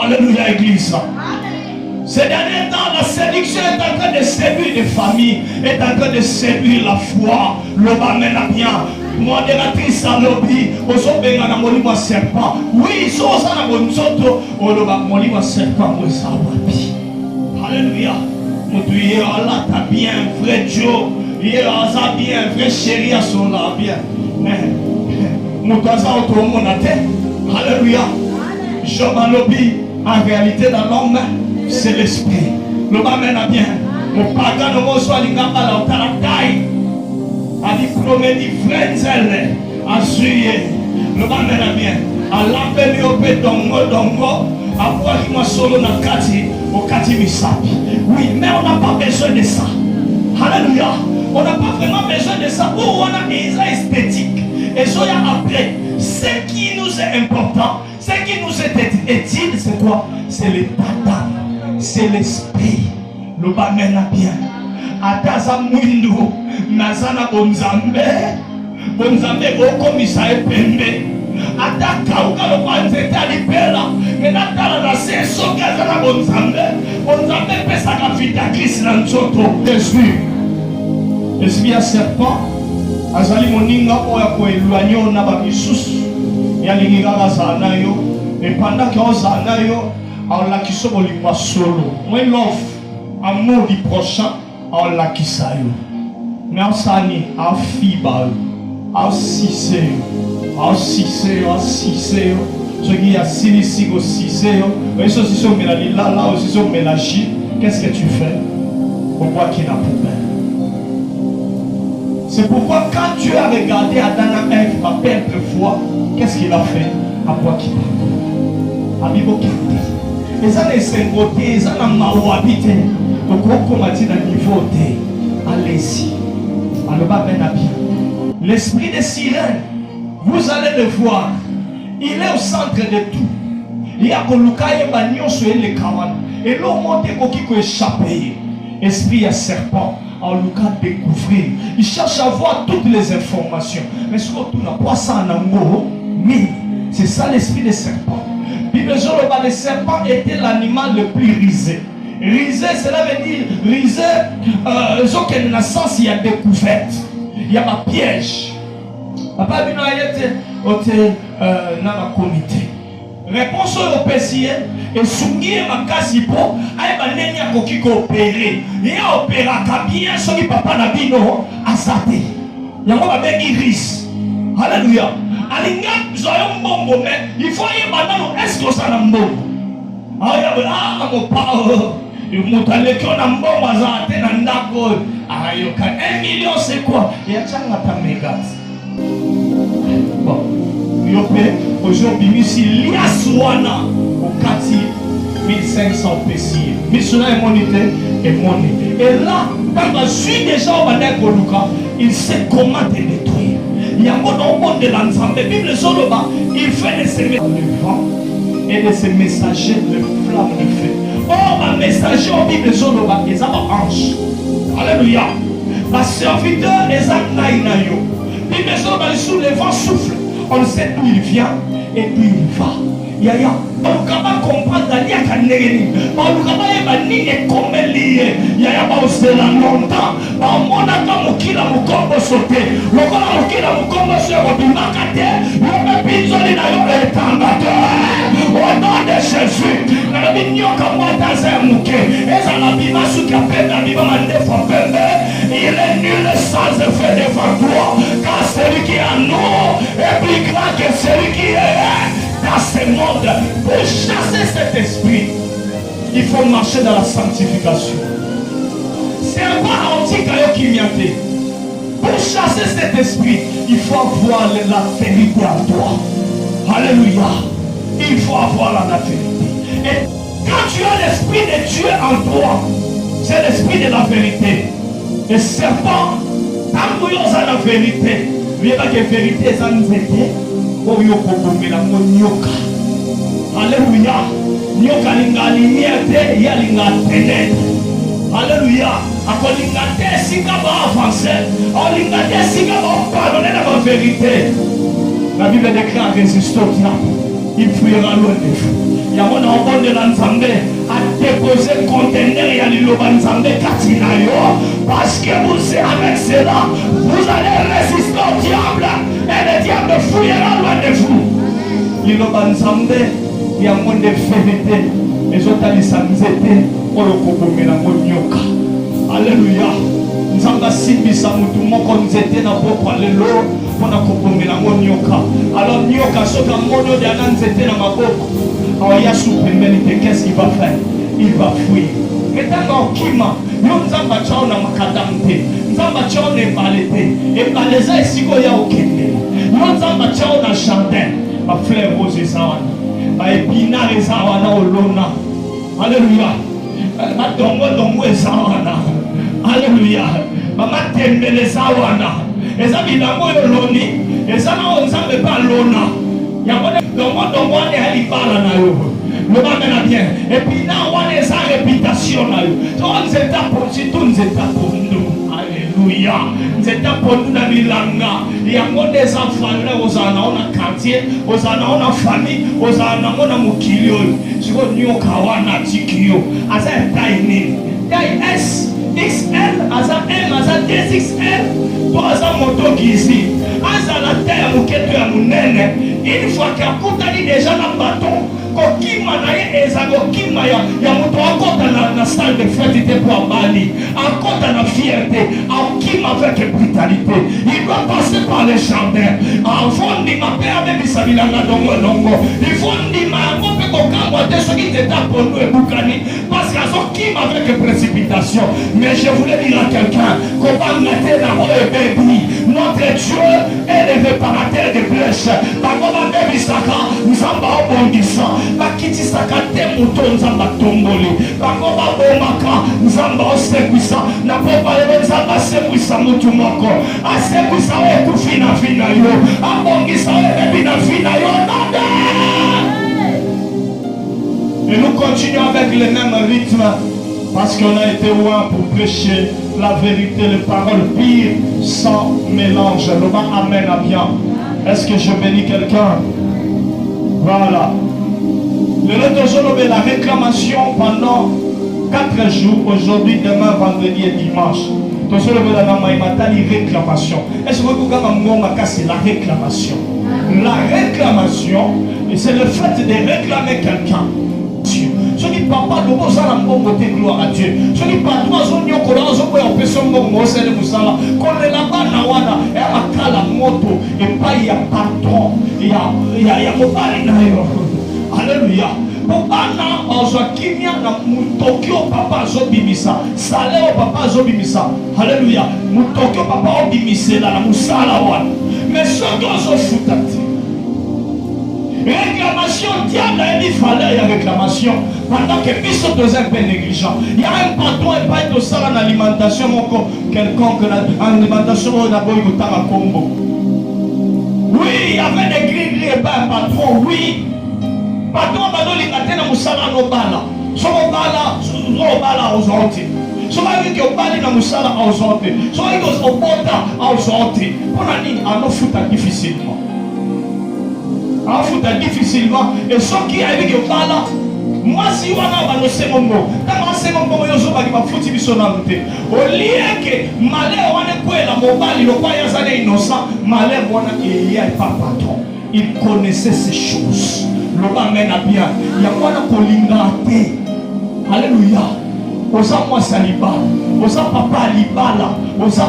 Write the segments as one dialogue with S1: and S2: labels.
S1: Alléluia, Église. Ces derniers temps, la séduction est en train de séduire les familles, est en train de séduire la foi. L'oba mène bien. Modératrice à l'obi, au sobenga na molimo serpent. Oui, so na bonzoto, o loba molimo serpent, moi ça wapi. Alléluia. Mutu ye Allah ta bien, vrai Joe. Ye aza bien, vrai chéri à son là bien. Mutu aza auto monate. Alléluia. Job à l'obi, en réalité dans l'homme, c'est l'esprit. L'oba mène bien. Mon pagan no soit l'ingamba la otalatai. A dit promet dit frère a suye le bamena bien a l'appelé au pédongo dongo a voir qui m'a solo na kati au kati misapi. Oui, mais on n'a pas besoin de ça. Alléluia. On n'a pas vraiment besoin de ça. Où on a des esthétiques et ça après ce qui nous est important, ce qui nous est utile, c'est quoi? C'est le tata, c'est l'esprit. Le bamena bien ataza mwindu nazana bonzambe okomisa epembe ataka ukalo kwa nzete alipela menatala na seso kazana bonzambe pesaka vitakris na nzoto esprit ya serpent azali moninga oya koelwanyo na bamisusu yalingi kaka azala na yo epandaki ozala na yo aolakisa bolingo solo moi love amour du prochain on l'a qui ça yo mais on s'ani a fiba a sise ce qui a sinisi go sise et ça si sont mélangés là aussi sont mélangés. Qu'est-ce que tu fais? Pourquoi qu'il a poubelle? C'est pourquoi quand Dieu a regardé Adam et Ève ma perte foi, qu'est-ce qu'il a fait? À quoi qu'il a bibo kete et ça les cinquantés ça n'a pas habité. Donc, comme on dit dans le niveau de allez-y. L'esprit de sirène, vous allez le voir, il est au centre de tout. Il y a que Lukaye Bagnon sur les Kawan. Et l'eau monte qui peut échapper. Esprit à serpent, en Luka découvrir. Il cherche à voir toutes les informations. Mais ce qu'on n'a pas ça en amour, mais c'est ça l'esprit des serpents. Le serpent était l'animal le plus risé. Risé, cela veut dire risé, aucune naissance, il y a découverte, il y a un piège. Papa Bino Ayete, dans la comité. Réponse au PCA, et soumis ma casipo, aïe banenia koki coopérer. Et opéra bien, ce qui papa Nabino a saté. Il y a un bébé iris. Alléluia. Alinga, zoyon bongo, mais il faut y avoir est-ce que ça n'a pas bon? Ah, mon père. Mutale qui on a bon bazar te na ndako ayoka 1 million c'est quoi ya changa ta mégas bon yope aujourd'hui misi liaswana au kati 1500 pesi misuna est monité et monité et là quand je suis déjà au bandai koluka il sait comment te détruire il y a un monde de l'ensemble Bible soloba il fait de ces vent et de ces messagers de flamme de feu. Oh, ma messager au Bible soloba les anges. Alléluia. Ma serviteur les anaïnayo. Bible soloba sous le vent souffle. On sait d'où il vient et d'où il va. Yaya. On ne peut pas comprendre d'aller à Kaneri. On ne peut pas dire comment lié. Yaya ba osela longtemps. Ba mona ka mukila mukombo sauté. Lokola mukila mukombo sur obimakate. Yobe pinzoli na yo etambate. Au nom de Jésus. Na binyoka mwata zemuke. Eza na bimasu ka penda biba mandefo pembe. Il est nul sans effet devant toi. Car celui qui est en nous est plus grand que celui qui est dans ce monde. Pour chasser cet esprit, il faut marcher dans la sanctification. C'est pas antique qui vient. Pour chasser cet esprit, il faut avoir la vérité en toi. Alléluia. Il faut avoir la vérité. Et quand tu as l'esprit de Dieu en toi, c'est l'esprit de la vérité. Et serpent, tant que tu as la vérité, il n'y a pas que vérité sans vérité. Alléluia. Nyoka linga lumière ya linga ténèbres. Alléluia. Akolinga te sika ba avancer. Olinga te sika ba pardonner la vérité. La Bible déclare résiste au diable. Il fuira loin de vous. ya mona obonde la nzambe a déposé conteneur ya liloba nzambe kati na yo, parce que vous avec cela vous allez résister au diable et le diable fouillera loin de vous. Liloba nzambe ya monde vérité ezotalisa nzete oyo kobomela monyoka. Alléluia. Nzamba simbisa mutu moko nzete na boko lelo pona kobomela monyoka. Alors nyoka soka mono de ana nzete na maboko. Aya supembeli te, qu'est-ce qu'il va faire? Il va fuir. Etanga okima yo nzamba chao na makadamte. Nzamba chao ne balete. E baleza esiko ya okende. Yo nzamba chao na jardin. Ba fleur rose zawana. Ba épinard zawana olona. Alléluia. Ba dongo zawana. Alléluia. Mama tembele zawana. Eza bilango yo loni. Eza na onzambe ba lona. Yamone dongo ane halibala na yo. Le bas bien. Et puis là on a sa réputation na yo. On zeta pour si tout zeta pour nous. Alléluia. Zeta pour nous na bilanga. Yango des enfants là ozana on a quartier, ozana on a famille, ozana on a mukilio. Siko nyoka wana tikio. Asa taille taille S XL, asa M, asa 2XL, toi asa moto ici, asa la terre muketo ya munene, une fois qu'il a contani déjà dans le bâton, kokima na ye ezago kima ya moto akota na salle de fête te pour abali, akota na fierté, akima avec brutalité, il doit passer par les jardins, avant de ma père avec bisabila na dongo, il faut dire ma mope kokamba de ce qui te tape pour nous et bukani, parce qu'il a kima avec précipitation. Mais je voulais dire à quelqu'un qu'on va mettre la roue baby. Notre Dieu est le réparateur de blessures. Bakoma baby saka, nzamba obongisa. Bakiti saka te moto nzamba tomboli. Bakoma bomaka, nzamba osekwisa. Na popa lebe nzamba sekwisa mutu moko. Asekwisa we kufina fina yo. Abongisa we baby na fina yo. Et nous continuons avec le même rythme. Parce qu'on a été loin pour prêcher la vérité, les paroles pires, sans mélange. Le bas amen à bien. Est-ce que je bénis quelqu'un? Voilà. Le retour de la réclamation pendant 4 jours, aujourd'hui, demain, vendredi et dimanche. Est-ce que vous avez c'est la réclamation? La réclamation, c'est le fait de réclamer quelqu'un. Ce qui papa nous ça la bonne gloire à Dieu. Ce qui pas toi son nyoko là zo boya personne mo sele musala. Quand le là-bas na wana et akala moto et pas il y a patron, il y a mobali na yo. Alléluia. Bana ozo kimia na mutokyo papa zo bimisa. Saleo papa zo bimisa. Alléluia. Mutokyo papa obimisela na musala wana. Mais ce gozo futati. Réclamation, diable a dit fallait il y a réclamation pendant que les sont un peu négligents. Il y a un patron et pas de ça en alimentation, quelconque alimentation on a beau y à Congo. Oui, il y avait des gris et pas un patron, oui. Patron va donner la tête à Moussala no bala. So bala aux orties. So va dire que bala na Moussala aux orties. So va dire au bota aux orties. Pour la ligne à nos foot difficilement. En fout difficilement et ce qui arrive que voilà moi si on a balancé mon mot quand c'est mon mot yozo bali ba futi bisonante au lieu que malheur on est quoi la mobile le quoi yazane innocent malheur on a il y a pas patron il connaissait ces choses le ba mena bien il y a quoi na kolingate. Alléluia. Osa moi saliba, osa papa libala, osa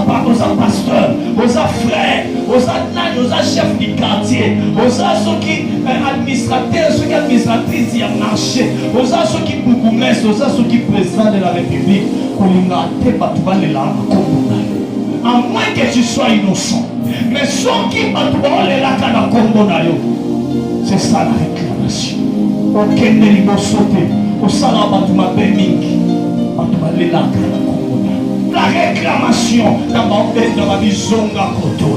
S1: pasteur, osa frère, osa nani, osa chef du quartier, osa ceux qui administrateurs, ceux qui administratrices y a marché, osa ceux qui bourgmestres, osa ceux qui président de la République, kolinga te batuba le langa kombo. À moins que tu sois innocent, mais ceux qui batuba le langa na kombo na yo, c'est ça la réclamation. Aucun niveau sauté, osa la batuma bemingi. La réclamation dans ma bizonga koto.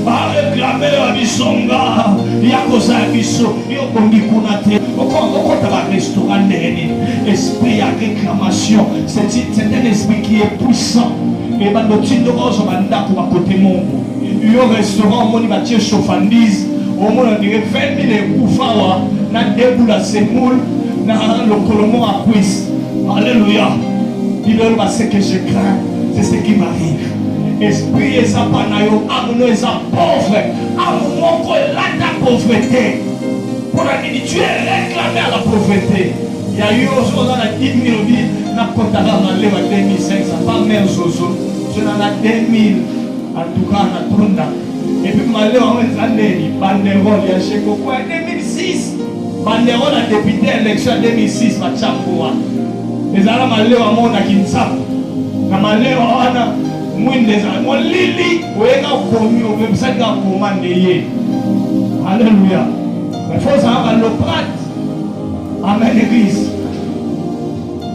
S1: Par réclamer la bizonga, il y a cause à biso, il y a bongi kunate. Au compte de la restaurant de esprit à réclamation, c'est un esprit qui est puissant. Et ben le titre de rose manda pour à côté mon. Il y a un restaurant, mon bâti chauffandise, au moins on dirait 20 000 euros, na debout la semoule. le colomon à cuisse. Alléluia. Dis-leur, ce que je crains, c'est ce qui m'arrive. Esprit et sa panayo, amenons et sa pauvre, amenons que la pauvreté. Pour la dire, tu es réclamé à la pauvreté. Il y a eu aujourd'hui dans la 10 000 vies, n'a pas de 2500, pas même Zozo. Je n'en ai 2000, en tout cas, en Tunda. Et puis, malheur, on est allé, banderole, il y a chez Coco, en 2006. Banderole a député l'élection en 2006, ma chamboua. Les Arabes, malheur, on a Kinsap. Malheur, on a. Mon lili, on a commis au même sac à commander. Alléluia. Il faut savoir le prat. Amen, l'église.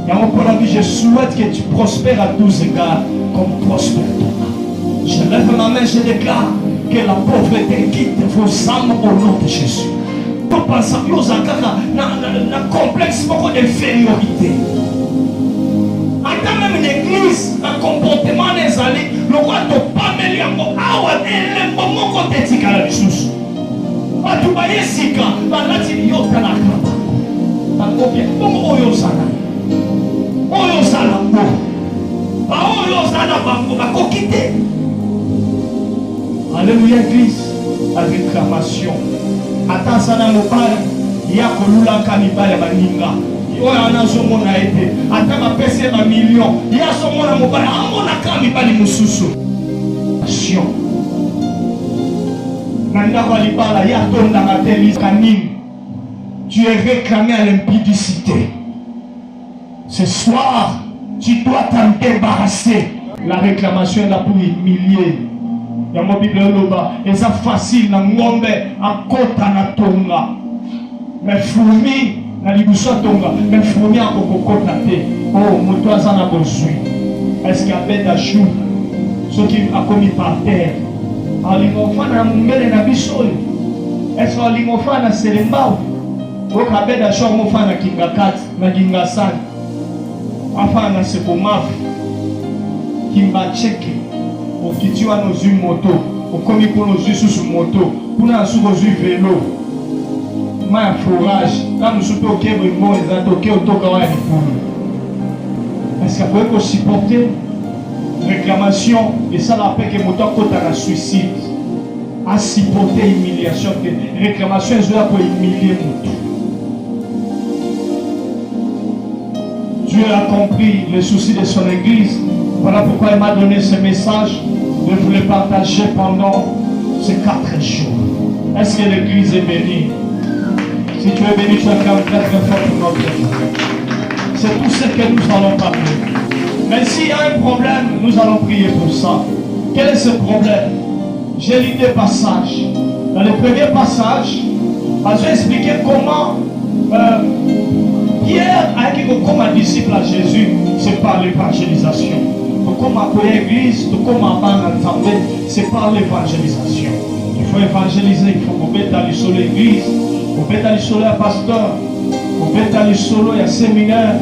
S1: Et en parlant, je souhaite que tu prospères à tous égards comme prospère toi. Je lève ma main, je déclare que la pauvreté quitte vos âmes au nom de Jésus. Tout pensant, nous avons un complexe d'infériorité. Attends même une église, un comportement des alliés, le roi de Pamélia, et le moment qu'on t'étique à la ressource. Tu vas y sika, là tu y as la capa. Comment on y a ça? On y a ça là. On y a ça là, on va quitter. Alléluia, église, la réclamation. Attends ça dans mon père, il y a Kolula Kanibal et Baninga. Il y a un jour mon a été. Attends ma PC ma million. Il y a son mon amour, mon a Kanibal et Moussoussou. Action. Tu es réclamé à l'impudicité. Ce soir, tu dois t'en débarrasser. La réclamation est là pour humilier. Il y a mon Bible là-bas. Et ça facile, na ngombe, à kota na tonga. Mais fourmi, na libuso tonga. Mais fourmi à kokokota te. Oh, mon toi, ça n'a pas besoin. Est-ce qu'il y a bête à chou? Ce qui a commis par terre. Alimofana mbele na bisole. Est-ce que alimofana selembao? Okabeda shor mofana kingakat na kingasani. Afana sekomafu. Kimba cheke. Okitiwa no zu moto. Okomi kono zu susu moto. Kuna suko zu vélo. Ma forage. Quand nous sommes au Québec, bon, ils ont toqué au Tokawa et pour. Est-ce qu'on peut supporter réclamation et ça la paix que mon temps côté à la suicide à supporter humiliation réclamation est là pour humilier mon tout. Dieu a compris les soucis de son église. Voilà pourquoi il m'a donné ce message de vous le partager pendant ces 4 jours. Est-ce que l'église est bénie? Si tu es béni, tu as quand même très fort pour notre église. C'est tout ce que nous allons parler. Mais s'il y a un problème, nous allons prier pour ça. Quel est ce problème? J'ai lu des passages. Dans le premier passage, j'ai expliqué comment Pierre a été comme disciple à Jésus, c'est par l'évangélisation. Comme appeler l'église, comme appeler c'est par l'évangélisation. Il faut évangéliser, il faut qu'on mette à l'isoler l'église, qu'on mette à l'isoler un pasteur, qu'on mette à l'isoler un séminaire.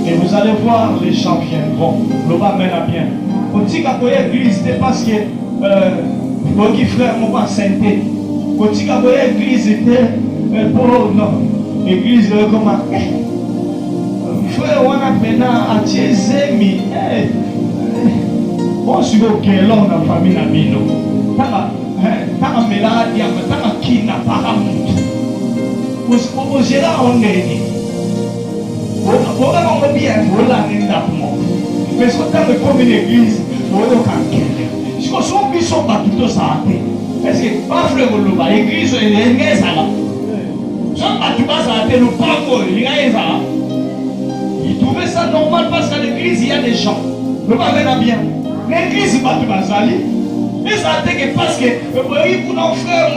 S1: Et vous allez voir, les gens viendront. Le bas mène à bien. On dit qu'à l'église, c'était parce que vos frères m'ont pas sainté. On dit qu'à l'église, était pour non. L'église, comment frère, on a maintenant à Tiezemi. On se voit que l'on a famille na mino. Tanga meladi, tanga kina paramutu. Vous gérez en nez. Vous bien, vous l'avez dit. Mais si vous avez comme une église, vous avez un si vous avez sont pas tout ça. Est-ce que pas frère l'église est l'église là? Si vous n'avez pas ça, nous pas l'église là. Ils trouvaient ça normal parce qu'à l'église il y a des gens. Le pas bien. L'église n'est pas tout basali. Mais ça a été parce que pour nos frères,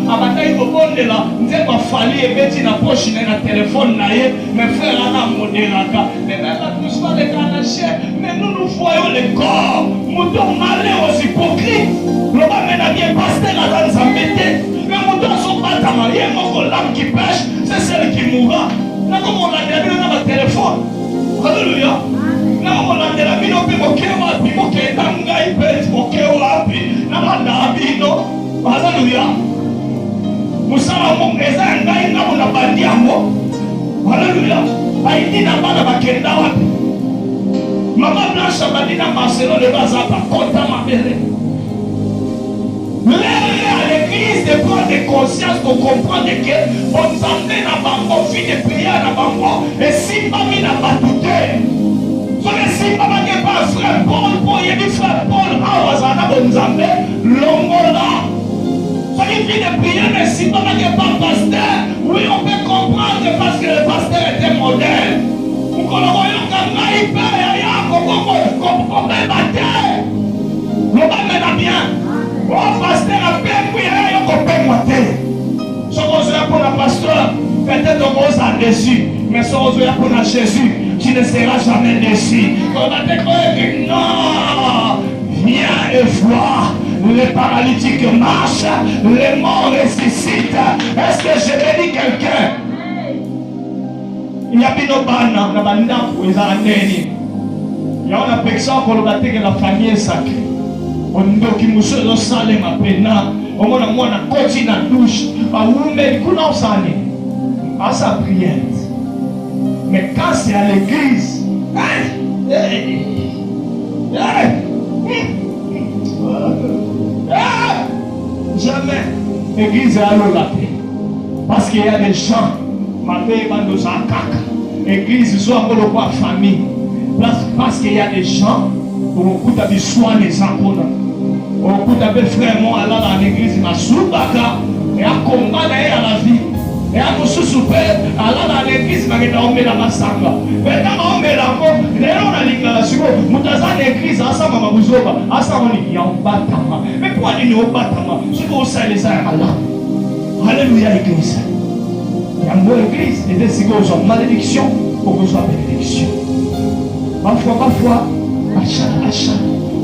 S1: à bataille au bon de là, nous avons fallu et mettre une poche dans le téléphone, mes frères en a modéré. Mais même à tous pas les canachers, mais nous voyons les corps. Nous sommes malés aux hypocrites. Le pas bien pasteur à dans embêté. Mais nous sommes pas mariés, mon l'âme qui pêche, c'est celle qui mourra. Là, comme on l'a dit dans le téléphone. Alléluia. Là, on l'a dit, la vie n'a pas Alléluia. Musala mon eza ngai na mona bandiamo. Alléluia. Haïti n'a pas de bakenda wapi. Maman Blanche a dit dans Marcelo de Bazapa, content ma belle. L'air à l'église de prendre conscience pour comprendre que on s'emmène à Bambo, fille de prier à Bambo, et si Mami n'a pas tout fait. Si Mama n'est pas frère Paul, pour y aller frère Paul, Awazana Bonzambe, Longola. Soyez fille de prier, mais si Mama n'est pas pasteur, oui, on peut comprendre parce que le pasteur était modèle. Vous connaissez bien. Oh, pasteur a peine, oui, il y a un copain moité. Si on est pour le pasteur, peut-être on va déçu. Mais si on est pour Jésus, tu ne seras jamais déçu. On va te dire non, viens et vois. Les paralytiques marchent, les morts ressuscitent. Est-ce que je bénis quelqu'un? Il y a bien nos bannes, on a bandes pour les années. Il y a une personne pour le bâtir que la famille est sacrée. On doit qu'il nous soit salé ma peine. On a moi na côté na douche. Bah où mais qu'on a salé. À sa prière. Mais quand c'est à l'église, jamais l'église est à l'olaté. Parce qu'il y a des gens, ma paix va nous en caca. L'église soit pour le roi famille. Parce qu'il y a des gens, où on coûte à soin les enfants. On coûte à frère moi à l'église, ma soubaka, et à combattre à la vie. Et à nous souper, à l'église, ma gueule, la massanga. Mais quand on met la mort, les gens ont l'ingration, Moutazan l'église, à ça, ma bouzoba, à ça, on dit, en batama. Mais pourquoi il n'y a pas batama? Je veux aussi les airs à là. Alléluia, l'église. Il y a une bonne église, et des sigos ont malédiction pour que ce soit bénédiction. Parfois, achat.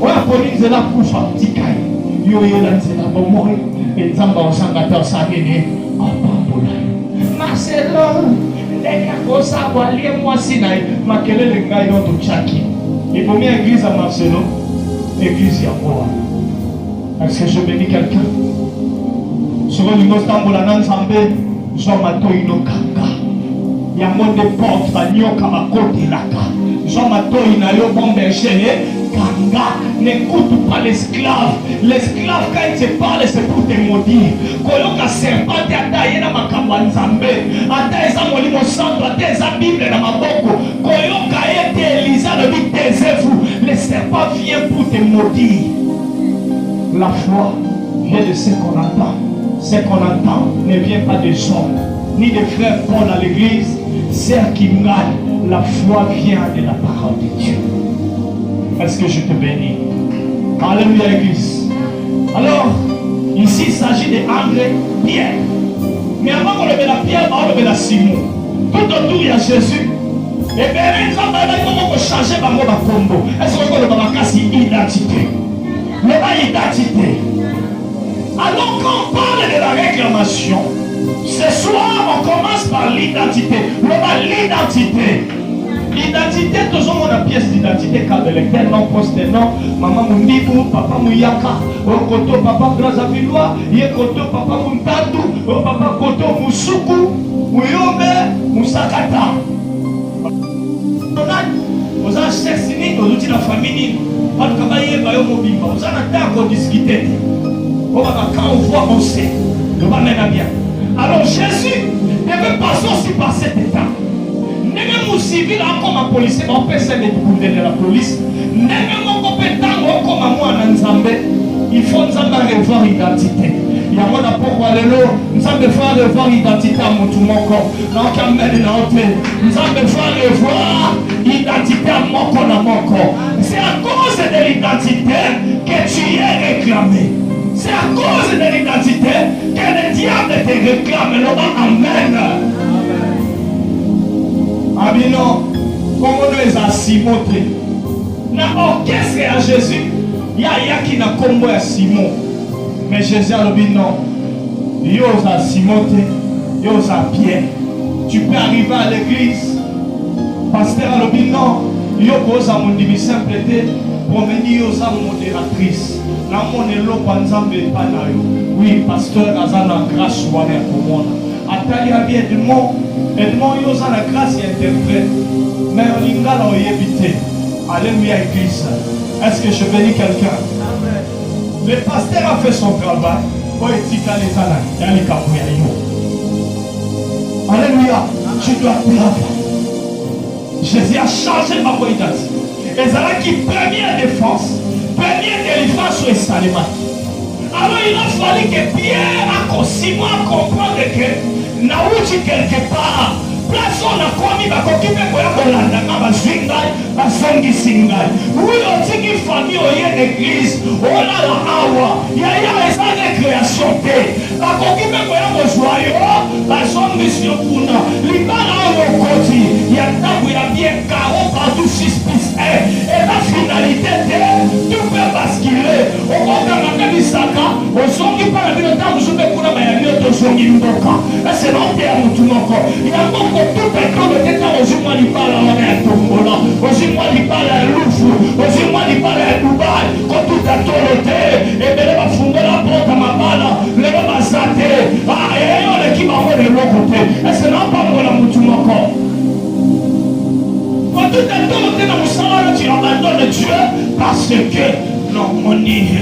S1: On a connu de la couche à petit caille. Yo, c'est la bonne mort. Et les enfants ont s'engager, ça vient en bamboula. Marcelo, les gars, vous savez, moi, si je ma quel est le gars dans tout Tchaki. Il faut bien église à Marcelo, église à moi. Est-ce que je bénis quelqu'un? Sur le niveau Stamboula, Nansambé, Jean Matoino Kanga. Il y a mon de porte, Banyoka, ma côté là. Jean Matoino, yo bon berger, Kanga. N'écoute pas l'esclave. L'esclave, quand il te parle, c'est pour te maudire. Koyoka serpent, tu as taillé dans ma cabanzambe. Atteins mon limo santo, atteins la Bible dans ma boko. Koyoka été Elisa, le dit taisez-vous. Le serpent vient pour te maudire. La foi vient de ce qu'on entend. Ce qu'on entend ne vient pas des hommes, ni des frères Paul à l'église. C'est qui gagne. La foi vient de la parole de Dieu. Est-ce que je te bénis? Alléluia, l'église. Alors, ici il s'agit d'André, Pierre. Mais avant qu'on lève la Pierre, on lève la Simon. Tout autour, il y a Jésus. Et bien, comment on peut changer ma combo? Est-ce qu'on peut le identité? Mais pas identité. Alors, quand on parle de la réclamation, ce soir, on commence par l'identité. L'identité. L'identité, tout le monde a une pièce d'identité, car de l'éternel, non, poste, non, maman Mounibou, papa Mouyaka, Koto, papa Brazavillois, Yekoto, papa Muntatu, papa Koto, Moussoukou, Mouyombe, Moussakata. Vous avez cherché, vous avez la famille, vous avez discuté. Quand on voit, on sait. On va mener bien. Alors Jésus devait passer aussi par cet état. Même au civil, comme un policier, on peut se découvrir de la police. Même mon compétent, comme moi, il faut nous revoir l'identité. Il y a mon apport pour aller là. Nous allons faire revoir l'identité à mon corps. Nous allons faire revoir l'identité à mon corps. C'est à cause de l'identité que tu es réclamé. C'est à cause de l'identité que le diable te réclame. Amen. Abino, comme on les a Simon, dans l'orchestre à Jésus, il y a qui n'a combo à Simon. Mais Jésus a dit non. Il y a Simon, il y a Pierre. Tu peux arriver à l'église. Pasteur a dit non. Il y a mon divin simpleté pour venir aux modératrices. Oui, pasteur, a grâce pour moi. Atali a bien Edmond il a la grâce et interprète. Mais on lingala au yébité. Alléluia église. Est-ce que je bénis quelqu'un? Le pasteur a fait son travail. Alléluia. Tu dois plaire. Jésus a changé ma voix d'identité. Et c'est là qui première défense, première délivrance sur Salem. Alors il a fallu que Pierre a continué à comprendre que Naouchi quelque part. Place on a commis ma coquille pour la ma zingai, ma songi singai. Oui, on dit qu'il famille au yen église. Oh là là, awa. Il y a des créations. La coquille pour la joyeux, la songi sur Kuna. L'ibana au côté. Il y a bien 40 partout 6 plus 1. Et la finalité de tout peut basculer. Au contraire, on a mis ça. Au songi par le temps, je vais pour la maillot de songi mboka. Et c'est l'enterre tout mon corps. Il y a beaucoup. Tout est comme le temps aux humains qui parlent à Tombola, aux humains qui parlent à Loufou, aux humains qui parlent à Dubaï, quand tout a tourné, et bien les va fonder la porte à ma balle, les va s'atter, et on est qui va avoir de l'autre côté, et c'est non pas pour la mouture encore. Quand tout est tourné dans mon salon, tu abandonnes Dieu parce que, non, mon nid,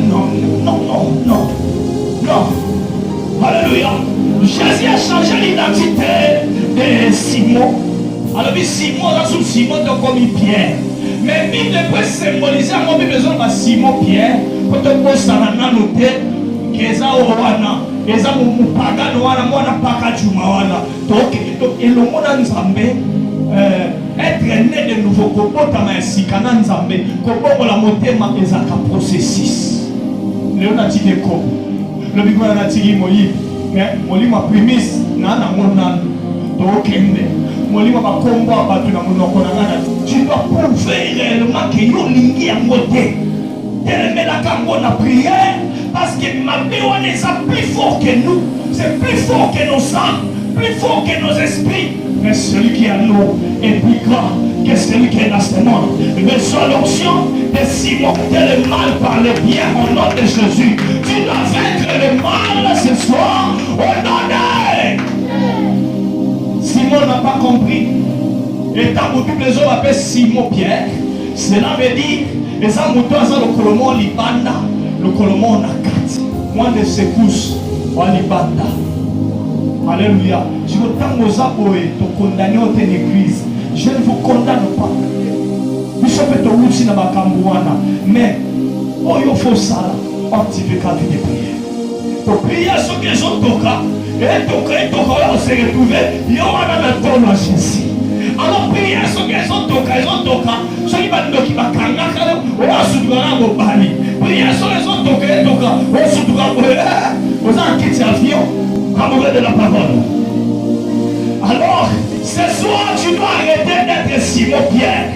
S1: non. Alléluia. Jésus a changé l'identité de Simon. Alors, Simon, là, sous Simon, donc comme Pierre. Mais Bible peut symboliser, à moi, besoin de Simon Pierre, pour te poser à la noter, qu'ils ont Owana, ils ont Mupaga, Moana, Paka, Jumawana. Donc, et le monde en Zambé, être né de nouveau, Kobota, Sikana Nzambé, Kobo, la montée, ma pesaka processus. Léonati de Kobo. Le bigo na tigi moyi mais molimo prémisse na monana to kende molimo ba kombo abatu na monoko na ngana tu dois prouver réellement que yo lingi ya moté tellement la kango na prière parce que ma béone est plus fort que nous, c'est plus fort que nos sangs, plus fort que nos esprits, mais celui qui est à nous est plus grand que celui qui est dans ce monde. Reçois l'onction de Simon, que le mal par le bien au nom de Jésus. Tu dois vaincre le mal ce soir au nom de Simon n'a pas compris. Et tant que les hommes appellent Simon Pierre, cela veut dire les amoutons ont le colomon libanda, le colomon nakati. Moi de secousse, on libanda. Alléluia. Je veux tant aux aboyés, te condamner au église. Je ne vous condamne pas. Bishop est au bout de ma cambouana. Mais, oh, il faut ça. Activez-vous de prière. Pour prier ceux qui sont toca. Et toca, on s'est retrouvé. Il y aura dans le temps à Jésus. Alors, priez ceux qui sont toca. Ils ont toca. Ceux qui vont kanga. On va se trouver à Bobali. Priez ceux qui sont toca. On va se trouver à Bobali. Vous avez quitté l'avion. Amoureux de la parole. Alors, ce soir, tu dois arrêter d'être Simon Pierre.